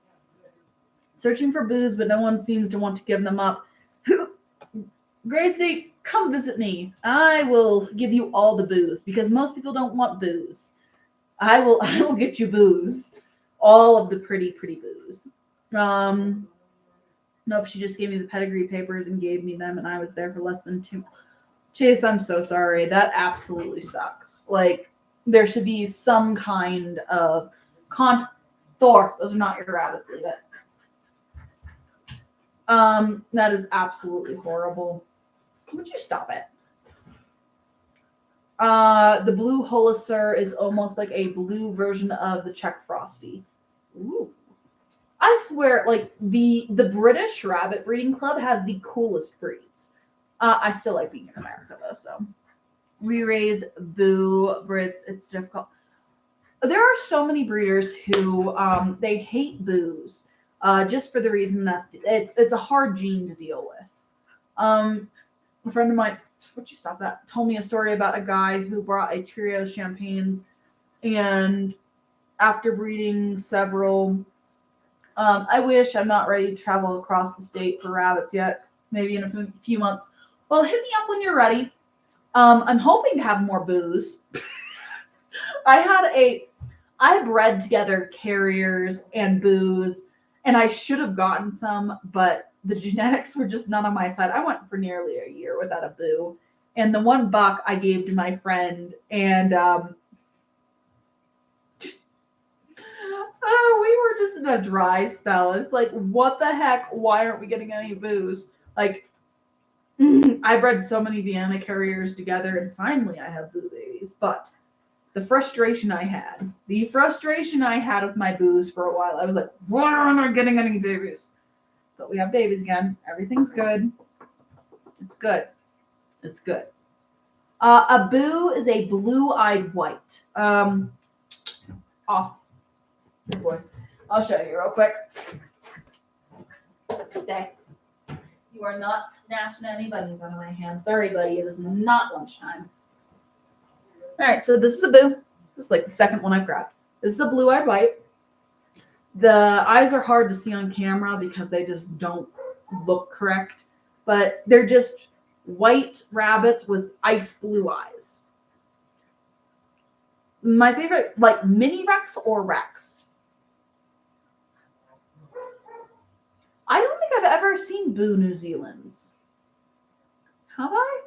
Searching for booze, but no one seems to want to give them up. Gray State, come visit me. I will give you all the booze because most people don't want booze. I will get you booze. All of the pretty booze. Nope, she just gave me the pedigree papers and gave me them, and I was there for less than 2. Chase, I'm so sorry. That absolutely sucks. Like, there should be some kind of Thor, those are not your rabbits, leave it. That is absolutely horrible. Would you stop it? The blue Hollister is almost like a blue version of the Czech Frosty. Ooh. I swear, like, the British Rabbit Breeding Club has the coolest breeds. I still like being in America, though, so. Re-raise, boo, Brits, it's difficult. There are so many breeders who, they hate boos, just for the reason that it's a hard gene to deal with. A friend of mine, would you stop that, told me a story about a guy who brought a trio of champagnes, and after breeding several, I wish I'm not ready to travel across the state for rabbits yet, maybe in a few months. Well, hit me up when you're ready. I'm hoping to have more boos. I bred together carriers and boos, and I should have gotten some, but the genetics were just not on my side. I went for nearly a year without a boo, and the one buck I gave to my friend, and we were just in a dry spell. It's like, what the heck? Why aren't we getting any boos? Like, I bred so many Vienna carriers together, and finally I have boo babies. But the frustration I had with my boos for a while, I was like, why aren't I getting any babies? But we have babies again. Everything's good. It's good. It's good. A boo is a blue-eyed white. Off. Good boy. I'll show you real quick. Stay. You are not snatching any bunnies out of my hand. Sorry, buddy. It is not lunchtime. All right, so this is a boo. This is like the second one I've grabbed. This is a blue-eyed white. The eyes are hard to see on camera because they just don't look correct. But they're just white rabbits with ice blue eyes. My favorite, like mini Rex or Rex. I don't think I've ever seen Boo New Zealand's. Have I?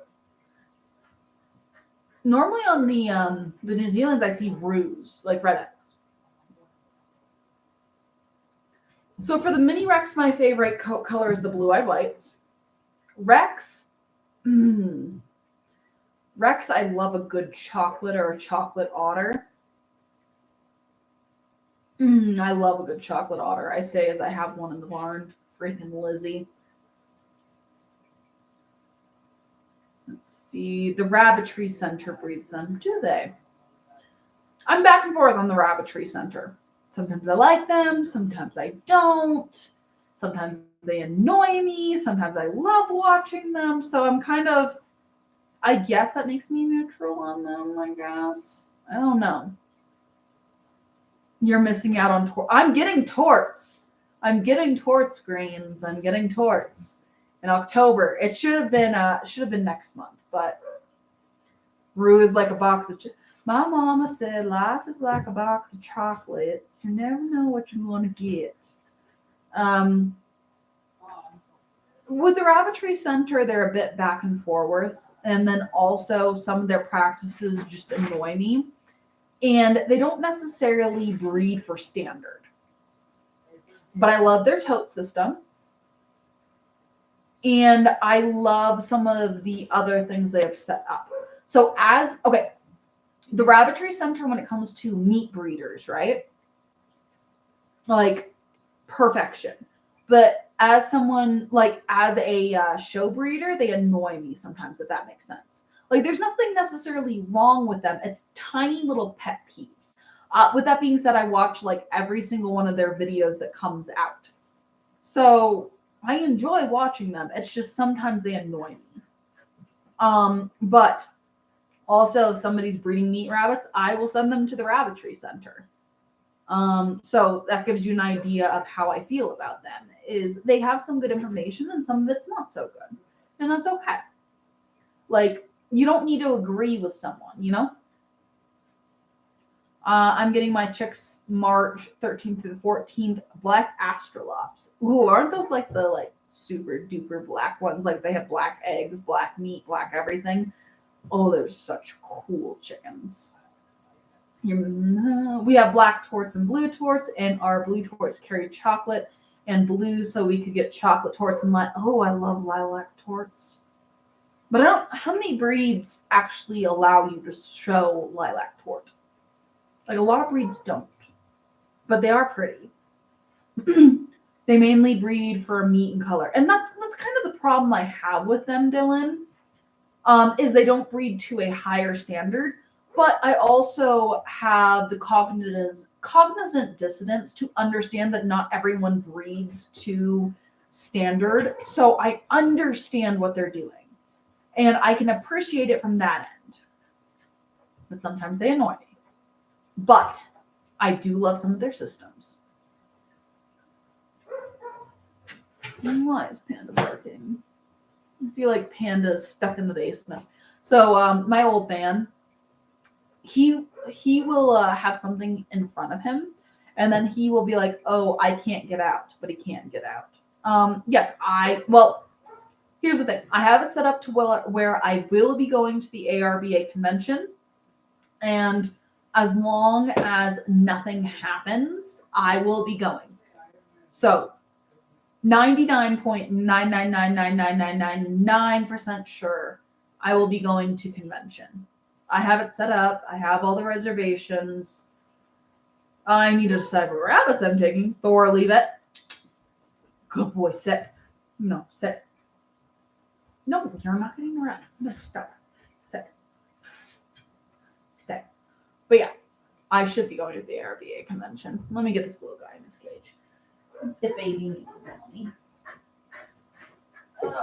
Normally on the New Zealand's I see Ruse, like Red X. So for the mini Rex, my favorite color is the blue-eyed whites. Rex, Rex, I love a good chocolate or a chocolate otter. I love a good chocolate otter. I say as I have one in the barn. Freaking Lizzie. Let's see. The Rabbitry Center breeds them. Do they? I'm back and forth on the Rabbitry Center. Sometimes I like them. Sometimes I don't. Sometimes they annoy me. Sometimes I love watching them. So I'm kind of, I guess that makes me neutral on them, I guess. I don't know. You're missing out on I'm getting torts. I'm getting torts, Greens. I'm getting torts in October. It should have been next month, but Rue is like a box of my mama said life is like a box of chocolates. You never know what you're going to get. With the Rabbitry Center, they're a bit back and forth, and then also some of their practices just annoy me. And they don't necessarily breed for standard. But I love their tote system. And I love some of the other things they have set up. So the Rabbitry Center, when it comes to meat breeders, right? Like perfection. But as someone, like as a show breeder, they annoy me sometimes, if that makes sense. Like there's nothing necessarily wrong with them. It's tiny little pet peeves. With that being said, I watch like every single one of their videos that comes out. So I enjoy watching them. It's just sometimes they annoy me. But also if somebody's breeding meat rabbits, I will send them to the Rabbitry Center. So that gives you an idea of how I feel about them. Is they have some good information and some of it's not so good. And that's okay. Like, you don't need to agree with someone, you know? I'm getting my chicks March 13th through the 14th, black astrolops. Ooh, aren't those like the super duper black ones? Like they have black eggs, black meat, black everything. Oh, they're such cool chickens. We have black torts and blue torts, and our blue torts carry chocolate and blue, so we could get chocolate torts and oh, I love lilac torts. But I don't. How many breeds actually allow you to show lilac tort? Like a lot of breeds don't, but they are pretty. They mainly breed for meat and color, and that's kind of the problem I have with them, Dylan. Is they don't breed to a higher standard. But I also have the cognizant dissonance to understand that not everyone breeds to standard. So I understand what they're doing. And I can appreciate it from that end. But sometimes they annoy me. But I do love some of their systems. Why is Panda barking? I feel like Panda's stuck in the basement. So my old man, he will have something in front of him, and then he will be like, "Oh, I can't get out," but he can't get out. Here's the thing. I have it set up to where I will be going to the ARBA convention, and as long as nothing happens, I will be going. So 99.9999999% sure I will be going to convention. I have it set up. I have all the reservations. I need to decide what rabbits I'm taking. Thor, leave it. Good boy, sit. No, sit. No, you're not getting around. No, stop. Sit. Stay. But yeah, I should be going to the ARBA convention. Let me get this little guy in his cage. The baby needs his mommy. There you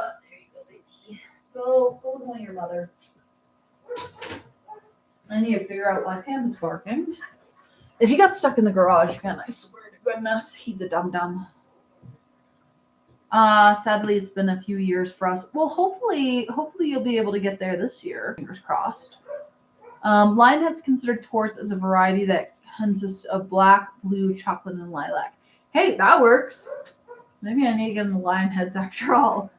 go, baby. Go join your mother. I need to figure out why Panda's barking. If he got stuck in the garage again, I swear to goodness, he's a dum-dum. Sadly, it's been a few years for us. Well, hopefully you'll be able to get there this year. Fingers crossed. Lionhead's considered torts as a variety that consists of black, blue, chocolate, and lilac. Hey, that works. Maybe I need to get in the Lionheads after all.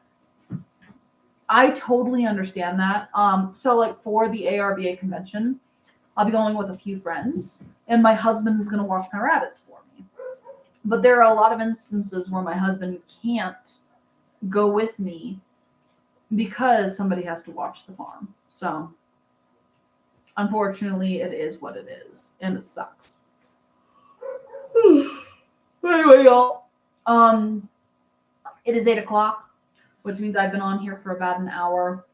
I totally understand that. So like for the ARBA convention, I'll be going with a few friends, and my husband is going to watch my rabbits for me. But there are a lot of instances where my husband can't go with me because somebody has to watch the farm. So unfortunately, it is what it is, and it sucks. Anyway, y'all, it is 8:00, which means I've been on here for about an hour.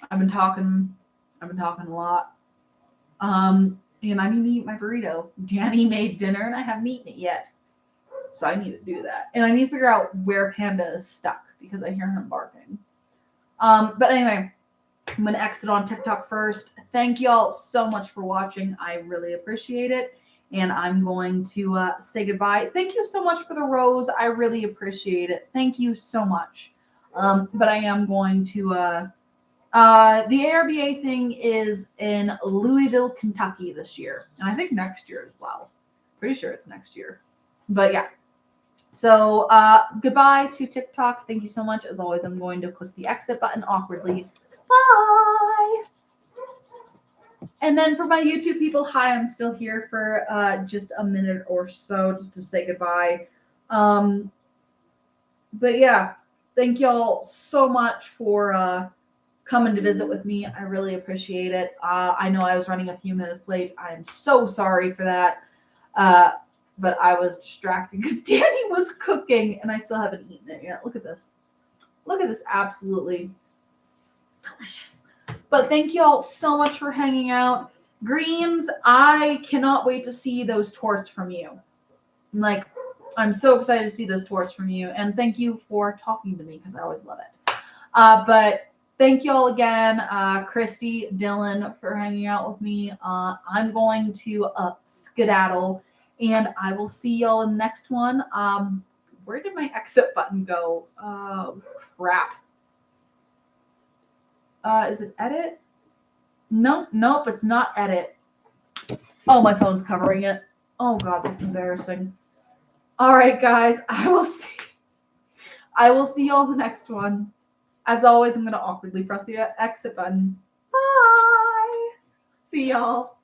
I've been talking a lot. And I need to eat my burrito. Danny made dinner and I haven't eaten it yet. So I need to do that. And I need to figure out where Panda is stuck because I hear him barking. But anyway, I'm going to exit on TikTok first. Thank y'all so much for watching. I really appreciate it. And I'm going to say goodbye. Thank you so much for the rose. I really appreciate it. Thank you so much. But I am going to... the ARBA thing is in Louisville, Kentucky this year. And I think next year as well. Pretty sure it's next year. But yeah. So goodbye to TikTok. Thank you so much. As always, I'm going to click the exit button awkwardly. Bye. And then for my YouTube people, hi, I'm still here for just a minute or so just to say goodbye. But yeah, thank y'all so much for coming to visit with me. I really appreciate it. I know I was running a few minutes late. I am so sorry for that. But I was distracted because Danny was cooking and I still haven't eaten it yet. Look at this. Look at this. Absolutely delicious. But thank you all so much for hanging out. Greens, I cannot wait to see those torts from you. Like, I'm so excited to see those torts from you. And thank you for talking to me because I always love it. But thank you all again, Christy, Dylan, for hanging out with me. I'm going to skedaddle, and I will see y'all in the next one. Where did my exit button go? Crap. Is it edit? Nope, it's not edit. Oh, my phone's covering it. Oh God, that's embarrassing. All right, guys, I will see y'all in the next one. As always, I'm gonna awkwardly press the exit button. Bye. See y'all.